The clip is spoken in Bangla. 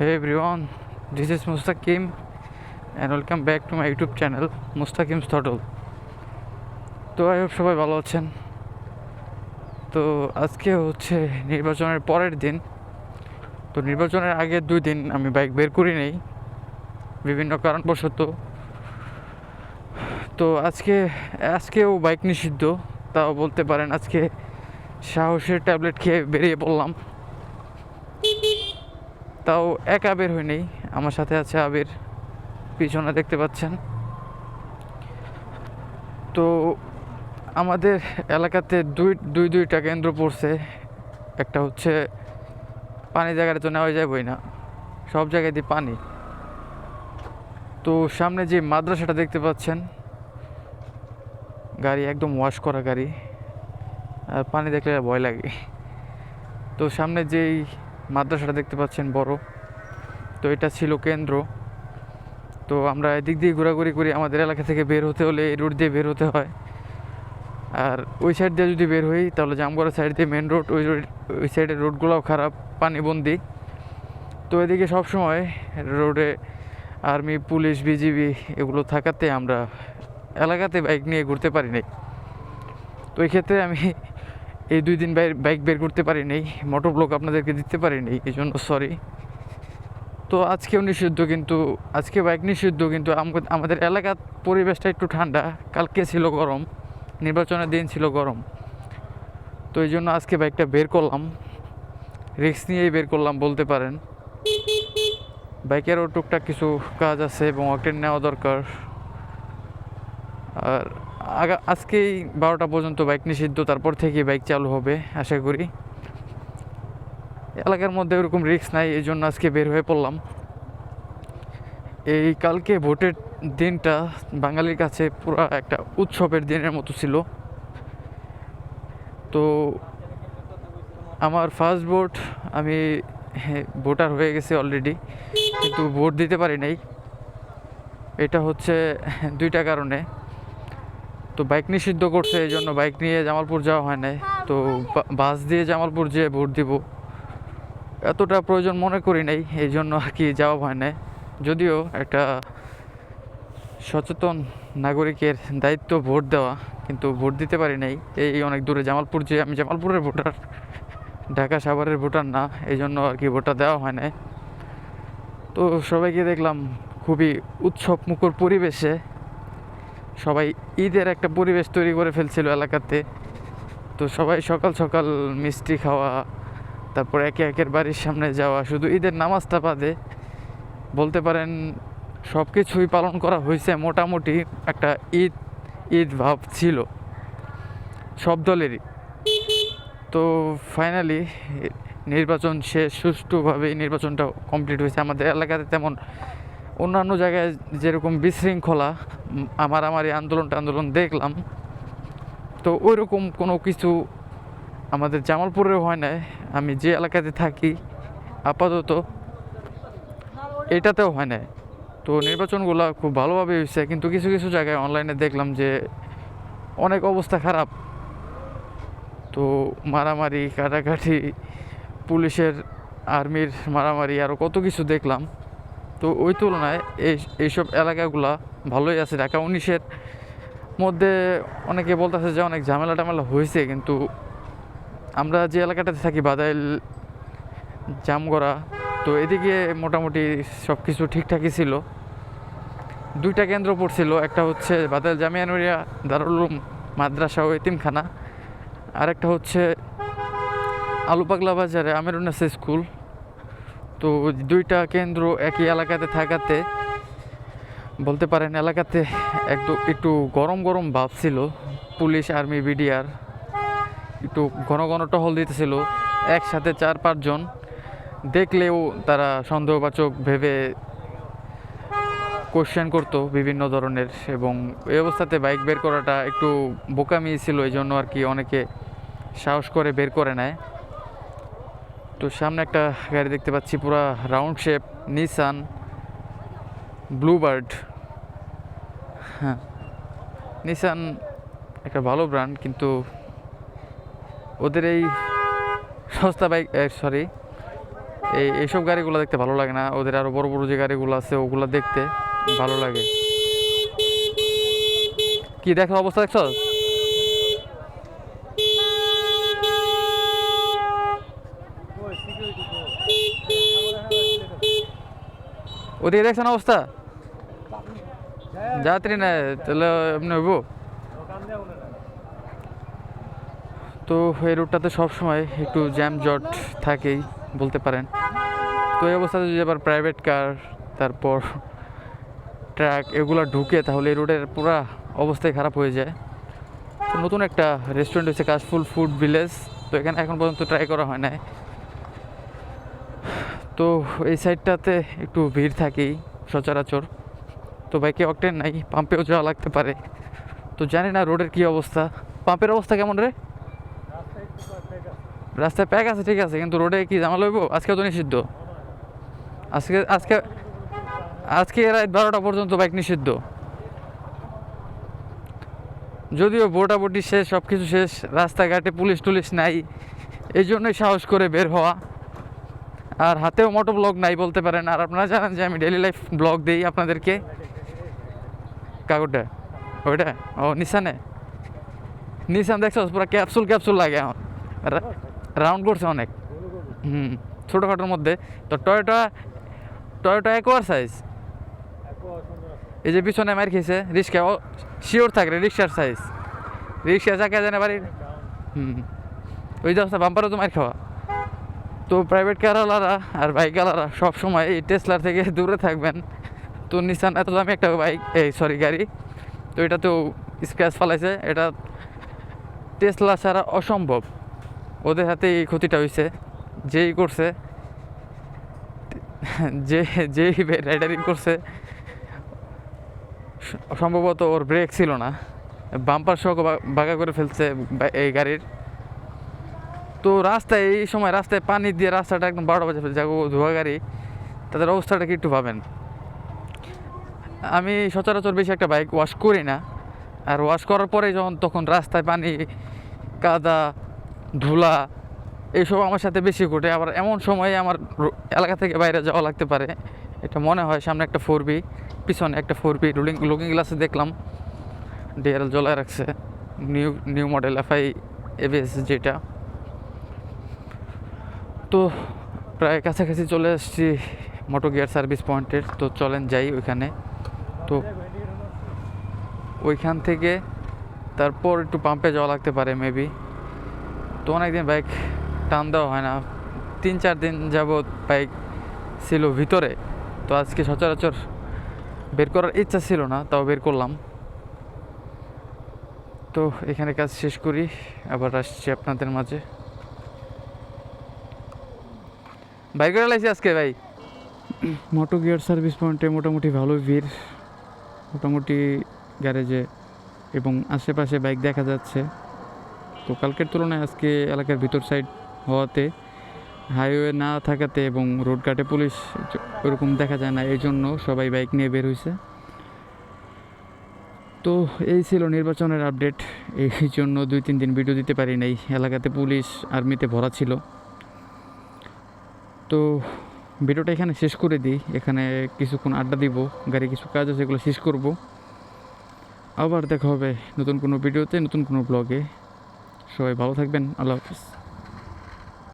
Hey everyone, this is Mustaqim and welcome back to my YouTube channel Mustaqim's Throttle. তো আই হোপ সবাই ভালো আছেন। তো আজকে হচ্ছে নির্বাচনের পরের দিন। তো নির্বাচনের আগের 2 দিন আমি বাইক বের করি নেই বিভিন্ন কারণবশত। তো আজকেও বাইক নিষিদ্ধ, তাও বলতে পারেন। আজকে সাহসের ট্যাবলেট খেয়ে বেরিয়ে পড়লাম, তাও একা বের হই নেই, আমার সাথে আছে আবির, পিছনে দেখতে পাচ্ছেন। তো আমাদের এলাকাতে দুইটা কেন্দ্র পড়ছে। একটা হচ্ছে পানি জায়গাটা তো নেওয়া যাবেই না, সব জায়গায় দিয়ে পানি। তো সামনে যে মাদ্রাসাটা দেখতে পাচ্ছেন, গাড়ি একদম ওয়াশ করা গাড়ি, আর পানি দেখলে ভয় লাগে। তো সামনে যেই মাদ্রাসাটা দেখতে পাচ্ছেন বড়, তো এটা ছিল কেন্দ্র। তো আমরা এদিক দিয়ে ঘোরাঘুরি করি, আমাদের এলাকা থেকে বের হতে হলে এই রোড দিয়ে বের হতে হয়। আর ওই সাইড দিয়ে যদি বের হই তাহলে জামগড়া সাইড দিয়ে মেন রোড, ওই সাইডের রোডগুলোও খারাপ, পানিবন্দি। তো এদিকে সবসময় রোডে আর্মি, পুলিশ, বিজিবি এগুলো থাকাতে আমরা এলাকাতে বাইক নিয়ে ঘুরতে পারি নাই। তো এই ক্ষেত্রে আমি এই 2 দিন বাইক বের করতে পারি নাই, মোটর ব্লগ আপনাদেরকে দিতে পারি নাই, এই জন্য সরি। তো আজকেও নিষিদ্ধ, কিন্তু আজকে বাইক নিষিদ্ধ, কিন্তু আমাদের এলাকার পরিবেশটা একটু ঠান্ডা। কালকে ছিল গরম, নির্বাচনের দিন ছিল গরম। তো এই জন্য আজকে বাইকটা বের করলাম, রিস্ক নিয়েই বের করলাম বলতে পারেন। বাইকেরও টুকটাক কিছু কাজ আছে এবং অকটেন নেওয়া দরকার। আর আজকেই 12টা পর্যন্ত বাইক নিষিদ্ধ, তারপর থেকে বাইক চালু হবে আশা করি। এলাকার মধ্যে ওরকম রিস্ক নাই, এই জন্য আজকে বের হয়ে পড়লাম। এই কালকে ভোটের দিনটা বাঙালির কাছে পুরো একটা উৎসবের দিনের মতো ছিল। তো আমার ফার্স্ট ভোট, আমি ভোটার হয়ে গেছে অলরেডি, কিন্তু ভোট দিতে পারি নাই। এটা হচ্ছে 2টা কারণে। তো বাইক নিষিদ্ধ করছে, এই জন্য বাইক নিয়ে জামালপুর যাওয়া হয় নাই। তো বাস দিয়ে জামালপুর যেয়ে ভোট দিব এতটা প্রয়োজন মনে করি নাই, এই জন্য আর কি যাওয়া হয় না। যদিও একটা সচেতন নাগরিকের দায়িত্ব ভোট দেওয়া, কিন্তু ভোট দিতে পারি নাই। এই অনেক দূরে জামালপুর, যে আমি জামালপুরের ভোটার, ঢাকা সাভারের ভোটার না, এই জন্য আর কি ভোটটা দেওয়া হয় না। তো সবাইকে দেখলাম খুবই উৎসব মুখর পরিবেশে, সবাই ঈদের একটা পরিবেশ তৈরি করে ফেলছিল এলাকাতে। তো সবাই সকাল সকাল মিষ্টি খাওয়া, তারপর একে একের বাড়ির সামনে যাওয়া, শুধু ঈদের নামাজটা বাদে বলতে পারেন সব কিছুই পালন করা হয়েছে। মোটামুটি একটা ঈদ ভাব ছিল সব দলেরই। তো ফাইনালি নির্বাচন শেষ, সুষ্ঠুভাবেই নির্বাচনটা কমপ্লিট হয়েছে। আমাদের এলাকাতে তেমন অন্যান্য জায়গায় যেরকম বিশৃঙ্খলা, মারামারি, আন্দোলন দেখলাম, তো ওইরকম কোনো কিছু আমাদের জামালপুরেও হয় না। আমি যে এলাকাতে থাকি আপাতত এটাতেও হয় না। তো নির্বাচনগুলো খুব ভালোভাবে হয়েছে, কিন্তু কিছু কিছু জায়গায় অনলাইনে দেখলাম যে অনেক অবস্থা খারাপ। তো মারামারি, কাটাকাটি, পুলিশের আর্মির মারামারি, আরও কত কিছু দেখলাম। তো ওই তুলনায় এইসব এলাকাগুলা ভালোই আছে। ঢাকা 19-এর মধ্যে অনেকে বলতেছে যে অনেক ঝামেলা টামেলা হয়েছে, কিন্তু আমরা যে এলাকাটাতে থাকি বাদাইল, জামগড়া, তো এদিকে মোটামুটি সব কিছু ঠিকঠাকই ছিল। 2টা কেন্দ্র পড়ছিল, একটা হচ্ছে বাদাইল জামিয়া নুরিয়া দারুল উলুম মাদ্রাসা ও এতিমখানা, আরেকটা হচ্ছে আলুপাগলা বাজারে আমিরুন্নাসা স্কুল। তো 2টা কেন্দ্র একই এলাকাতে থাকাতে বলতে পারেন এলাকাতে একটু গরম গরম ভাব ছিল। পুলিশ, আর্মি, বিডিআর একটু ঘন ঘন টহল দিতেছিল, একসাথে 4-5 জন। দেখলেও তারা সন্দেহবাচক ভেবে কোশ্চেন করতো বিভিন্ন ধরনের, এবং এই অবস্থাতে বাইক বের করাটা একটু বোকামি ছিল, এই জন্য আর কি অনেকে সাহস করে বের করে নেয়। তো সামনে একটা গাড়ি দেখতে পাচ্ছি, পুরা রাউন্ড শেপ, নিসান ব্লুবার্ড। হ্যাঁ, নিসান একটা ভালো ব্র্যান্ড, কিন্তু ওদের এই সস্তা বাইক, এইসব গাড়িগুলো দেখতে ভালো লাগে না, ওদের আরও বড় বড় যে গাড়িগুলো আছে ওগুলো দেখতে ভালো লাগে। কি দেখার অবস্থা দেখছ? ওদিকে দেখছেন অবস্থা? যাত্রী না তাহলে এমনি হইব। তো এই রুটটাতে সবসময় একটু জ্যাম জট থাকেই বলতে পারেন। তো এই অবস্থাতে যদি আবার প্রাইভেট কার তারপর ট্রাক এগুলো ঢুকে তাহলে এই রোডের পুরা অবস্থাই খারাপ হয়ে যায়। তো নতুন একটা রেস্টুরেন্ট হচ্ছে কাশফুল ফুড ভিলেজ, তো এখানে এখন পর্যন্ত ট্রাই করা হয় নাই। তো এই সাইডটাতে একটু ভিড় থাকেই সচরাচর। তো বাইকে অকটেন নাই, পাম্পেও যাওয়া লাগতে পারে। তো জানি না রোডের কী অবস্থা, পাম্পের অবস্থা কেমন রে? রাস্তায় প্যাক আছে ঠিক আছে, কিন্তু রোডে কি জামা লইব? আজকে তো নিষিদ্ধ, আজকে আজকে আজকে রাত 12টা পর্যন্ত বাইক নিষিদ্ধ। যদিও বোটাবুটি শেষ, সব কিছু শেষ, রাস্তাঘাটে পুলিশ টুলিশ নাই, এই জন্যই সাহস করে বের হওয়া। আর হাতেও মোটো ব্লগ নাই বলতে পারেন। আর আপনারা জানেন যে আমি ডেইলি লাইফ ব্লগ দিই আপনাদেরকে। কাগজটা ওইটা ও নিশানে, নিশান দেখছো পুরো ক্যাপসুল ক্যাপসুল লাগে এখন, রাউন্ড করছে অনেক। ছোটোখাটোর মধ্যে। তো টয়োটা টয়োটা একোয়ার সাইজ, এই যে পিছনে মার খেয়েছে রিক্সা, ও শিওর থাকবে রিক্সার সাইজ, রিক্সা চাকা জানে বাড়ির। ওই যে বাম্পারও তো মার খাওয়া। তো প্রাইভেট কারওয়ালারা আর বাইকওয়ালারা সবসময় এই টেসলার থেকে দূরে থাকবেন। তো নিসান এত দামি একটা বাইক, সরি গাড়ি, তো এটা তো স্ক্র্যাচ ফালাইছে, এটা টেসলা ছাড়া অসম্ভব। ওদের হাতে এই ক্ষতিটা হয়েছে, যেই করছে, যেই রাইডারিং করছে সম্ভবত ওর ব্রেক ছিল না, বাম্পার সহ বাঁকা করে ফেলছে এই গাড়ির। তো রাস্তায় এই সময় রাস্তায় পানি দিয়ে রাস্তাটা একদম 12টা বাজে ফেলছে, ধোয়া গাড়ি, তাদের অবস্থাটা কি একটু ভাবেন। আমি সচরাচর বেশি একটা বাইক ওয়াশ করি না, আর ওয়াশ করার পরে তখন রাস্তায় পানি, কাদা, ধুলা এইসব আমার সাথে বেশি ঘটে। আবার এমন সময়ে আমার এলাকা থেকে বাইরে যাওয়া লাগতে পারে, এটা মনে হয়। সামনে একটা 4B, পিছনে একটা 4B, লুকিং গ্লাসে দেখলাম ডিআরএল জ্বলায় রাখছে, নিউ মডেল FI ABS যেটা। তো প্রায় কাছাকাছি চলে আসছি মোটো গিয়ার সার্ভিস পয়েন্টের। তো চলেন যাই ওইখানে। তো ওইখান থেকে তারপর একটু পাম্পে যাওয়া লাগতে পারে মেবি। তো অনেকদিন বাইক টান দেওয়া হয় না, 3-4 দিন যাবৎ বাইক ছিল ভিতরে। তো আজকে সচরাচর বের করার ইচ্ছা ছিল না, তাও বের করলাম। তো এখানে কাজ শেষ করি, আবার আসছি আপনাদের মাঝে। বাইক করে লাইছি আজকে ভাই। মোটো গিয়ার সার্ভিস পয়েন্টে মোটামুটি ভালো ভিড়, মোটামুটি গ্যারেজে এবং আশেপাশে বাইক দেখা যাচ্ছে। তো কালকের তুলনায় আজকে এলাকার ভিতর সাইড হওয়াতে, হাইওয়ে না থাকাতে এবং রোড কাটে পুলিশ ওরকম দেখা যায় না, এই জন্য সবাই বাইক নিয়ে বের হয়েছে। তো এই ছিল নির্বাচনের আপডেট, এই জন্য 2-3 দিন ভিডিও দিতে পারি নাই, এলাকাতে পুলিশ আর্মিতে ভরা ছিল। তো ভিডিওটা এখানে শেষ করে দিই, এখানে কিছুক্ষণ আড্ডা দিব, গাড়ি কিছু কাজ আছে এগুলো শেষ করব। আবার দেখা হবে নতুন কোনো ভিডিওতে, নতুন কোনো ব্লগে। সবাই ভালো থাকবেন, আল্লাহ হাফিজ।